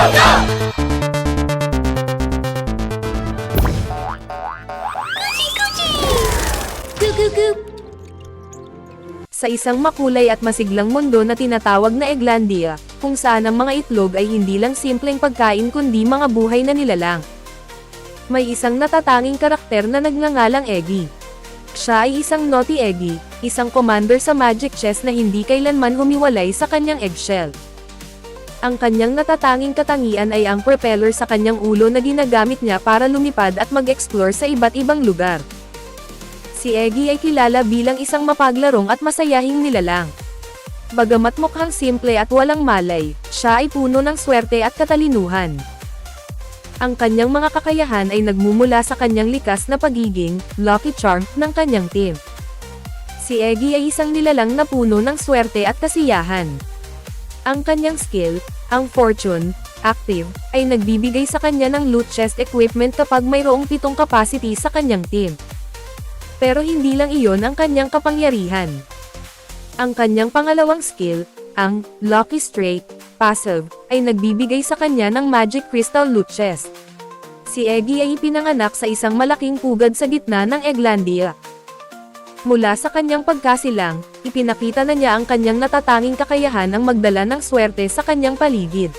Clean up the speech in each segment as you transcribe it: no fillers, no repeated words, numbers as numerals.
Sa isang makulay at masiglang mundo na tinatawag na Egglandia, kung saan ang mga itlog ay hindi lang simpleng pagkain kundi mga buhay na nilalang. May isang natatanging karakter na nagngangalang Eggy. Siya ay isang naughty Eggy, isang commander sa Magic Chess na hindi kailanman humiwalay sa kanyang eggshell. Ang kanyang natatanging katangian ay ang propeller sa kanyang ulo na ginagamit niya para lumipad at mag-explore sa iba't ibang lugar. Si Eggy ay kilala bilang isang mapaglarong at masayahing nilalang. Bagamat mukhang simple at walang malay, siya ay puno ng swerte at katalinuhan. Ang kanyang mga kakayahan ay nagmumula sa kanyang likas na pagiging lucky charm ng kanyang team. Si Eggy ay isang nilalang na puno ng swerte at kasiyahan. Ang kanyang skill, ang fortune, active, ay nagbibigay sa kanya ng loot chest equipment kapag mayroong 7 capacity sa kanyang team. Pero hindi lang iyon ang kanyang kapangyarihan. Ang kanyang pangalawang skill, ang Lucky Straight, passive, ay nagbibigay sa kanya ng Magic Crystal Loot Chest. Si Eggy ay ipinanganak sa isang malaking pugad sa gitna ng Egglandia. Mula sa kanyang pagkasilang, ipinakita na niya ang kanyang natatanging kakayahan ang magdala ng swerte sa kanyang paligid.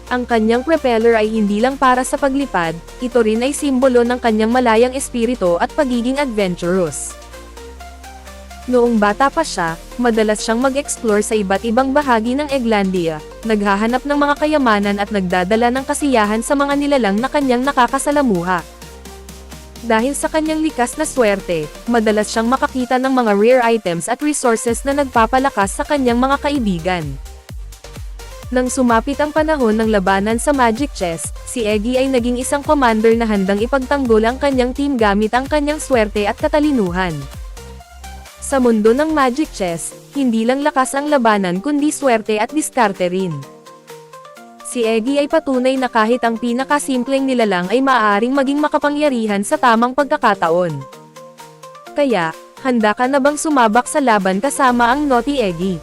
Ang kanyang propeller ay hindi lang para sa paglipad, ito rin ay simbolo ng kanyang malayang espiritu at pagiging adventurous. Noong bata pa siya, madalas siyang mag-explore sa iba't ibang bahagi ng Egglandia, naghahanap ng mga kayamanan at nagdadala ng kasiyahan sa mga nilalang na kanyang nakakasalamuha. Dahil sa kanyang likas na swerte, madalas siyang makakita ng mga rare items at resources na nagpapalakas sa kanyang mga kaibigan. Nang sumapit ang panahon ng labanan sa Magic Chess, si Eggy ay naging isang commander na handang ipagtanggol ang kanyang team gamit ang kanyang swerte at katalinuhan. Sa mundo ng Magic Chess, hindi lang lakas ang labanan kundi swerte at diskarte rin. Si Eggy ay patunay na kahit ang pinakasimpleng nilalang ay maaaring maging makapangyarihan sa tamang pagkakataon. Kaya, handa ka na bang sumabak sa laban kasama ang naughty Eggy?